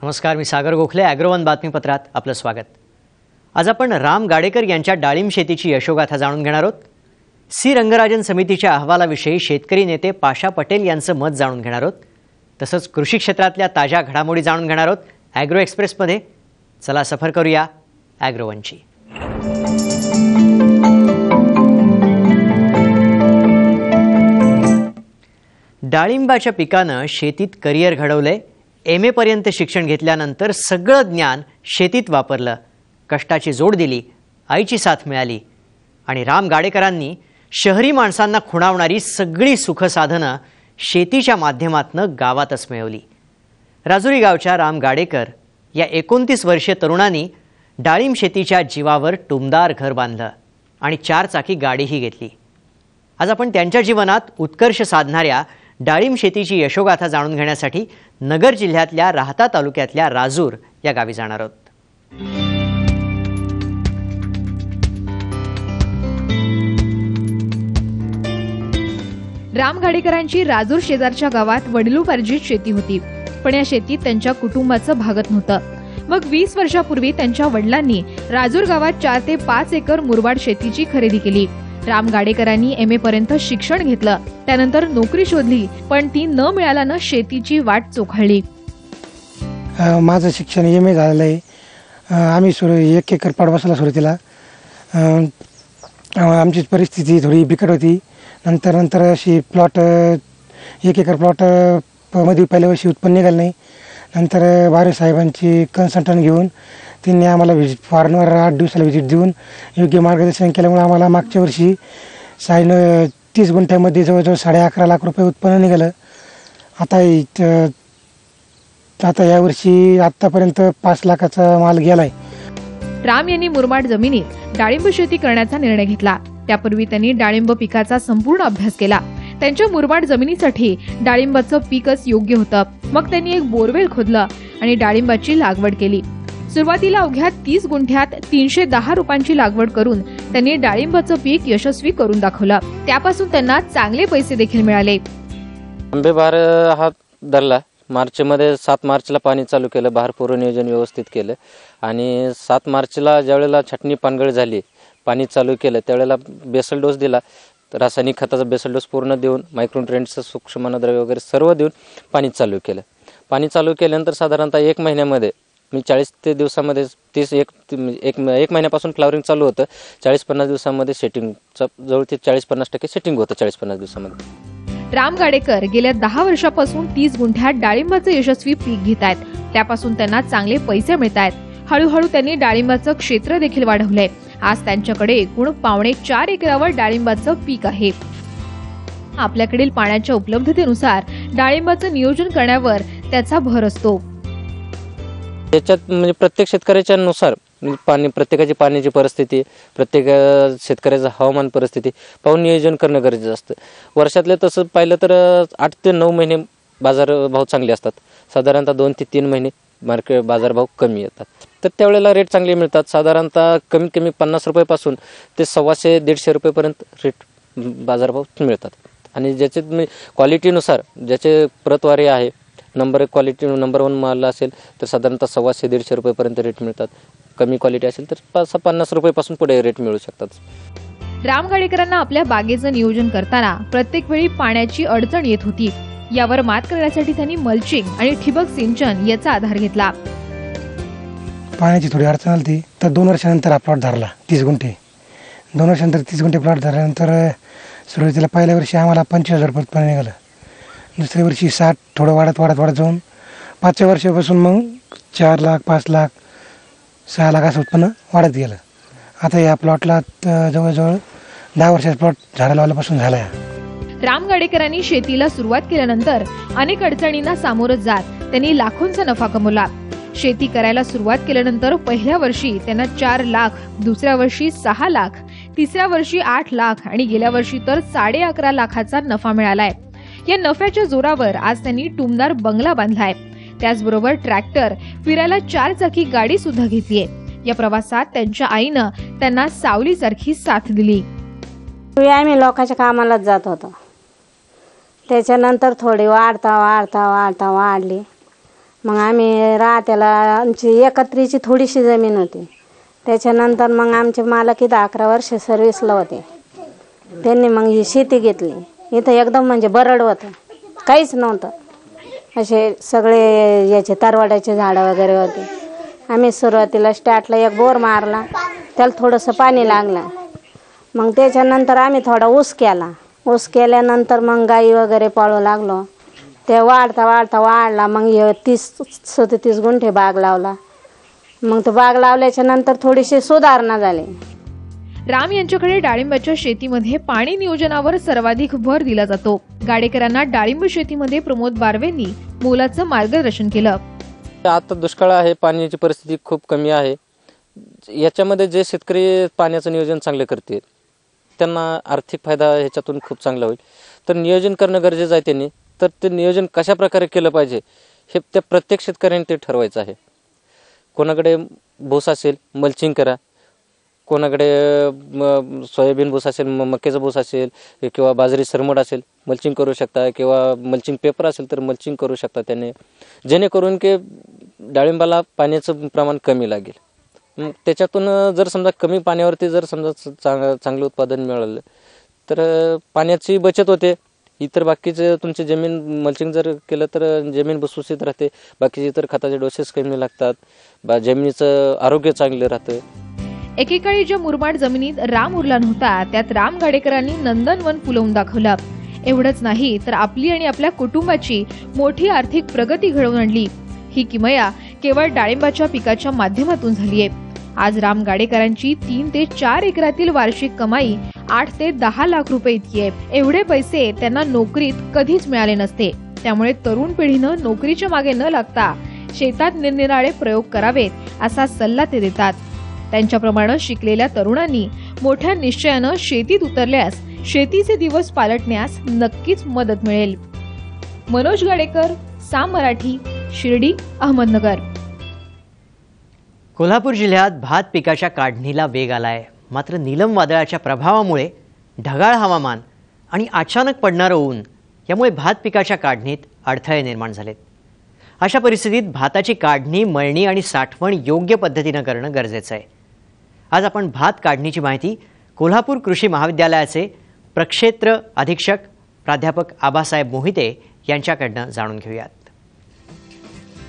नमस्कार, मी सागर गोखले. ॲग्रोवन बातमीपत्रात आपलं स्वागत. आज आपण राम गाडेकर यांच्या डाळिंब शेतीची यशोगाथा जाणून घेणार आहोत. सी रंगराजन समितीच्या अहवालाविषयी शेतकरी नेते पाशा पटेल यांचं मत जाणून घेणार आहोत. तसंच कृषी क्षेत्रातल्या ताज्या घडामोडी जाणून घेणार आहोत ॲग्रो एक्सप्रेसमध्ये. चला सफर करूया ॲग्रोवनची. डाळिंबाच्या पिकानं शेतीत करिअर घडवलंय. MA पर्यंत शिक्षण घेतल्यानंतर सगळं ज्ञान शेतीत वापरलं, कष्टाची जोड दिली, आईची साथ मिळाली आणि राम गाडेकरांनी शहरी माणसांना खुणावणारी सगळी सुखसाधनं शेतीच्या माध्यमातून गावातच मिळवली. राजुरी गावच्या राम गाडेकर या 29 वर्षीय तरुणांनी डाळिंब शेतीच्या जीवावर टुमदार घर बांधलं आणि 4 चाकी गाडीही घेतली. आज आपण त्यांच्या जीवनात उत्कर्ष साधणाऱ्या डाळिंब शेतीची यशोगाथा जाणून घेण्यासाठी नगर जिल्ह्यातल्या राहता तालुक्यातल्या राजूर या गावी जाणार आहोत. राम गाडेकरांची राजूर शेजारच्या गावात वडिलोपार्जित शेती होती, पण या शेतीत त्यांच्या कुटुंबाचं भागत नव्हतं. मग 20 वर्षापूर्वी त्यांच्या वडिलांनी राजूर गावात 4 ते 5 एकर मुरबाड शेतीची खरेदी केली. राम गाडेकरांनी MA पर्यंत शिक्षण घेतलं, त्यानंतर नोकरी शोधली, पण ती न मिळाल्यानं शेतीची वाट चोखाळली. माझं शिक्षण MA झालेलं आहे. आम्ही 1 एकर प्लॉट बसवला सुरुवातीला. आमची परिस्थिती थोडी बिकट होती. नंतर अशी प्लॉट 1 एकर प्लॉट मध्ये पहिल्या वर्षी उत्पन्न निघालं नाही. नंतर बारे साहेबांची कन्सल्टंट घेऊन त्यांनी आम्हाला वारंवार 8 दिवसाला व्हिजिट देऊन योग्य मार्गदर्शन केल्यामुळे आम्हाला मागच्या वर्षी 30 गुंठ्यामध्ये जवळजवळ 11.5 लाख रुपये उत्पन्न निघालं. आता यावर्षी आत्तापर्यंत 5 लाखाचा माल गेलाय. राम यांनी मुरमाड जमिनीत डाळिंब शेती करण्याचा निर्णय घेतला. त्यापूर्वी त्यांनी डाळिंब पिकाचा संपूर्ण अभ्यास केला. त्यांच्या मुरमाड जमिनीसाठी डाळिंबाचं पीकच योग्य होतं. मग त्यांनी एक बोरवेल खोदलं आणि डाळिंबाची लागवड केली. सुरुवातीला अवघ्या 30 गुंठ्यात 310 रोपांची लागवड करून त्यांनी डाळिंबाचं पीक यशस्वी करून दाखवलं. त्यापासून त्यांना चांगले पैसे देखील मिळाले. आंबे बहार हा धरला. मार्चमध्ये 7 मार्चला पाणी चालू केलं, बहार पूर्व नियोजन व्यवस्थित केलं आणि 7 मार्चला ज्यावेळेला छटणी पानगळ झाली, पाणी चालू केलं, त्यावेळेला बेसल डोस दिला. रासायनिक खताचा बेसल डोस पूर्ण देऊन मायक्रोन्युट्रिएंट्सचं सूक्ष्म अन्नद्रव्य वगैरे सर्व देऊन पाणी चालू केलं. पाणी चालू केल्यानंतर साधारणतः 1 महिन्यामध्ये मी 40 ते दिवसामध्ये एक महिन्यापासून फ्लावरिंग चालू होतं. 40-50 दिवसामध्ये सेटिंगचं जवळ ते 40-50% सेटिंग होतं 40-50 दिवसामध्ये. राम गाडेकर गेल्या 10 वर्षापासून 30 गुंठ्यात डाळिंबाचं यशस्वी पीक घेत आहेत. त्यापासून त्यांना चांगले पैसे मिळत आहेत. हळूहळू त्यांनी डाळिंबाचं क्षेत्र देखील वाढवलंय. आज त्यांच्याकडे एकूण 4.25 एकरावर डाळिंबाचं पीक आहे. आपल्याकडील पाण्याच्या उपलब्धतेनुसार डाळिंबाचं नियोजन करण्यावर त्याचा भर असतो. याच्यात म्हणजे प्रत्येक शेतकऱ्याच्या नुसार प्रत्येकाची पाण्याची परिस्थिती, प्रत्येक शेतकऱ्याचं हवामान परिस्थिती पाहून नियोजन करणं गरजेचं असतं. वर्षातले तसं पाहिलं तर 8 ते 9 महिने बाजारभाव चांगले असतात. साधारणतः 2 ते 3 महिने मार्केट बाजारभाव कमी येतात. तर त्यावेळेला रेट चांगले मिळतात. साधारणतः कमीत कमी 50 रुपयापासून ते 125-150 रुपयेपर्यंत रेट बाजारभाव मिळतात. आणि ज्याचे क्वालिटीनुसार ज्याचे प्रतवारी आहे, नंबर 1 क्वालिटी नंबर 1 माल असेल तर साधारणतः 125-150 रुपयेपर्यंत रेट मिळतात. कमी क्वालिटी असेल तर 50 रुपयापासून पुढे रेट मिळू शकतात. राम गाडेकरांना आपल्या बागेचं नियोजन करताना प्रत्येक वेळी पाण्याची अडचण येत होती. यावर मात करण्यासाठी त्यांनी मल्चिंग आणि ठिबक सिंचन याचा आधार घेतला. पाण्याची थोडी अडचण आली तर 2 वर्षानंतर हा प्लॉट धरला 30 गुंठे. 2 वर्षानंतर 30 गुंठे प्लॉट धरल्यानंतर सुरुवातीला पहिल्या वर्षी आम्हाला 25,000 रुपये उत्पन्न निघालं. दुसऱ्या वर्षी 60, थोडं वाढत जाऊन 5व्या वर्षापासून मग 4 लाख, 5 लाख, 6 लाख असं उत्पन्न वाढत गेलं. आता या प्लॉटला जवळजवळ 10 वर्षाचा प्लॉट झाडा लावल्यापासून झाला आहे. राम गाडेकरांनी शेतीला सुरुवात केल्यानंतर अनेक अडचणींना सामोरं जात त्यांनी लाखोंचा नफा कमवला. शेती करायला सुरुवात केल्यानंतर पहिल्या वर्षी त्यांना 4 लाख, दुसऱ्या वर्षी 6 लाख, तिसऱ्या वर्षी 8 लाख आणि गेल्या वर्षी तर 11.5 लाखाचा नफा मिळालाय. या नफ्याच्या जोरावर आज त्यांनी टुमदार बंगला बांधलाय. त्याचबरोबर ट्रॅक्टर, फिरायला 4 चाकी गाडी सुद्धा घेतलीये. या प्रवासात त्यांच्या आईनं त्यांना सावलीसारखी साथ दिली. पूर्वी आम्ही लोकांच्या कामालाच जात होतो. त्याच्यानंतर थोडी वाढली. मग आम्ही राहत्याला आमची एकत्रीची थोडीशी जमीन होती. त्याच्यानंतर मग आमचे मालक इथं 11 वर्ष सर्व्हिसला होते. त्यांनी मग ही शेती घेतली. इथं एकदम म्हणजे बरड होतं, काहीच नव्हतं. असे सगळे याचे तरवाड्याचे झाडं वगैरे होते. आम्ही सुरुवातीला स्टार्टला एक बोर मारला, त्याला थोडंसं पाणी लागलं. मग त्याच्यानंतर आम्ही थोडा ऊस केला. ऊस केल्यानंतर मग गाई वगैरे पाळू लागलो. ते वाढला. मग 30-37 गुंठे बाग लावला. मग तो बाग लावल्याच्या नंतर थोडीशी सुधारणा झाली. राम यांच्याकडे डाळिंबाच्या शेतीमध्ये पाणी नियोजनावर सर्वाधिक भर दिला जातो. गाडेकरांना डाळिंब शेतीमध्ये प्रमोद बारवेंनी मोलाचं मार्गदर्शन केलं. आता दुष्काळ आहे, पाण्याची परिस्थिती खूप कमी आहे. याच्यामध्ये जे शेतकरी पाण्याचं नियोजन चांगले करतील त्यांना आर्थिक फायदा ह्याच्यातून खूप चांगला होईल. तर नियोजन करणं गरजेचं आहे त्यांनी. तर ते नियोजन कशा प्रकारे केलं पाहिजे हे त्या प्रत्येक शेतकऱ्यांनी ते ठरवायचं आहे. कोणाकडे भूस असेल मल्चिंग करा, कोणाकडे सोयाबीन भूस असेल, मक्याचा भूस असेल किंवा बाजरी सरमड असेल मल्चिंग करू शकता, किंवा मल्चिंग पेपर असेल तर मल्चिंग करू शकता त्याने, जेणेकरून की डाळिंबाला पाण्याचं प्रमाण कमी लागेल. त्याच्यातून जर समजा कमी पाण्यावरती जर समजा चांगलं उत्पादन मिळालं तर पाण्याची बचत होते. इतर बाकीचे तुमची जमीन मल्चिंग जर केलं तर जमीन भुसभुशीत राहते, बाकीचे इतर खताचे डोसेस कमी लागतात, जमिनीचं आरोग्य चांगलं राहतं. एकेकाळी ज्या मुरमाड जमिनीत राम उरला नव्हता त्यात राम गाडेकरांनी नंदनवन फुलवून दाखवलं. एवढंच नाही तर आपली आणि आपल्या कुटुंबाची मोठी आर्थिक प्रगती घडवून आणली. ही किमया केवळ डाळिंबाच्या पिकाच्या माध्यमातून झालीय. आज राम गाडेकरांची 3 ते 4 एकरातील वार्षिक कमाई 8 ते 10 लाख रुपये इतकी आहे. एवढे पैसे त्यांना नोकरीत कधीच मिळाले नसते. त्यामुळे तरुण पिढीनं नोकरीच्या मागे न लागता शेतात निरनिराळे प्रयोग करावेत असा सल्ला ते देतात. त्यांच्याप्रमाणे शिकलेल्या तरुणांनी मोठ्या निश्चयानं शेतीत उतरल्यास शेतीचे दिवस पालटण्यास नक्कीच मदत मिळेल. मनोज गाडेकर, साम मराठी, शिर्डी, अहमदनगर. कोल्हापूर जिल्ह्यात भात पिकाच्या काढणीला वेग आलाय. मात्र नीलम वादळाच्या प्रभावामुळे ढगाळ हवामान आणि अचानक पडणारं ऊन यामुळे भात पिकाच्या काढणीत अडथळे निर्माण झालेत. अशा परिस्थितीत भाताची काढणी, मळणी आणि साठवण योग्य पद्धतीनं करणं गरजेचं आहे. आज आपण भात काढणीची माहिती कोल्हापूर कृषी महाविद्यालयाचे प्रक्षेत्र अधीक्षक प्राध्यापक आबासाहेब मोहिते यांच्याकडनं जाणून घेऊयात.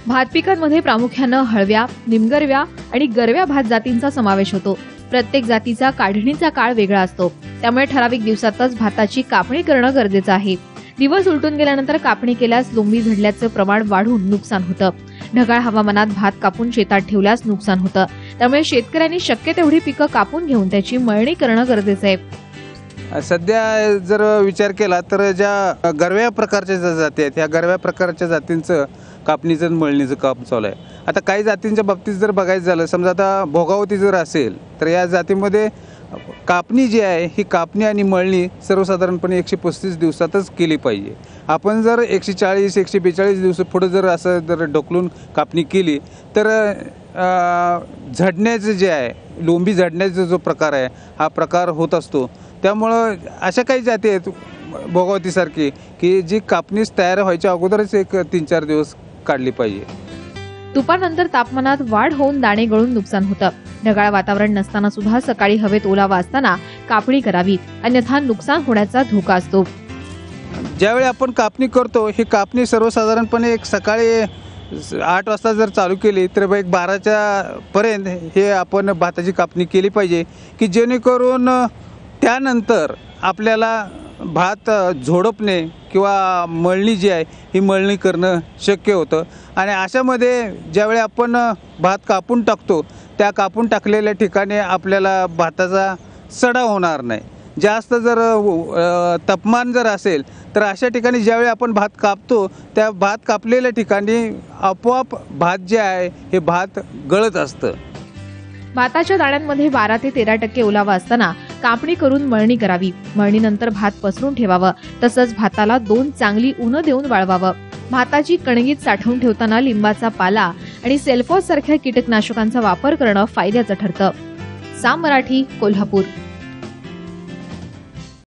भात पिकांमध्ये प्रामुख्यानं हळव्या, निमगरव्या आणि गरव्या भात जातींचा समावेश होतो. प्रत्येक जातीचा काढणीचा काळ वेगळा असतो. त्यामुळे ठराविक दिवसातच भाताची कापणी करणं गरजेचं आहे. दिवस उलटून गेल्यानंतर कापणी केल्यास लोंबी झडल्याचं प्रमाण वाढून नुकसान होतं. ढगाळ हवामानात भात कापून शेतात ठेवल्यास नुकसान होतं. त्यामुळे शेतकऱ्यांनी शक्य तेवढी पिकं कापून घेऊन त्याची मळणी करणं गरजेचं आहे. सध्या जर विचार केला तर ज्या गरव्या प्रकारच्या ज्या जाती आहेत, ह्या गरव्या प्रकारच्या जातींचं कापणीचं आणि मळणीचं काम चालू आहे. आता काही जातींच्या बाबतीत जर बघायचं झालं, समजा आता भोगावती जर असेल तर या जातीमध्ये कापणी जी आहे ही कापणी आणि मळणी सर्वसाधारणपणे 135 दिवसातच केली पाहिजे. आपण जर 140-142 दिवस पुढे जर असं जर ढकलून कापणी केली तर झडण्याचं जे आहे, लोंबी झडण्याचा जो प्रकार आहे हा प्रकार होत असतो. त्यामुळं अशा काही जाती आहेत भोगावतीसारखी की जी कापणीस तयार व्हायच्या अगोदरच 3-4 दिवस काढली पाहिजे. दुपारनंतर तापमानात वाढ होऊन दाणे गळून नुकसान होतं. ढगाळ वातावरण नसताना सुद्धा सकाळी हवेत ओलावा असताना कापणी करावी, अन्यथा नुकसान होण्याचा धोका असतो. ज्यावेळी आपण कापणी करतो ही कापणी सर्वसाधारणपणे सकाळी 8 वाजता जर चालू केली तर 12च्या पर्यंत हे आपण भाताची कापणी केली पाहिजे की जेणेकरून त्यानंतर आपल्याला भात झोडपणे किंवा मळणी जी आहे ही मळणी करणं शक्य होतं. आणि अशामध्ये ज्यावेळी आपण भात कापून टाकतो त्या कापून टाकलेल्या ठिकाणी आपल्याला भाताचा सडा होणार नाही. जास्त जर तापमान जर असेल तर अशा ठिकाणी ज्यावेळी आपण भात कापतो त्या भात कापलेल्या ठिकाणी आपोआप भात जे आहे हे भात गळत असतं. भाताच्या दाण्यांमध्ये 12 ते 13% ओलावा असताना कापणी करून मळणी करावी. मळणीनंतर भात पसरून ठेवावं. तसंच भाताला 2 चांगली उन्हं देऊन वाळवावं. भाताची कणगीत साठवून ठेवताना लिंबाचा पाला आणि सेल्फॉस सारख्या कीटकनाशकांचा वापर करणं फायद्याचं ठरतं. साम मराठी, कोल्हापूर.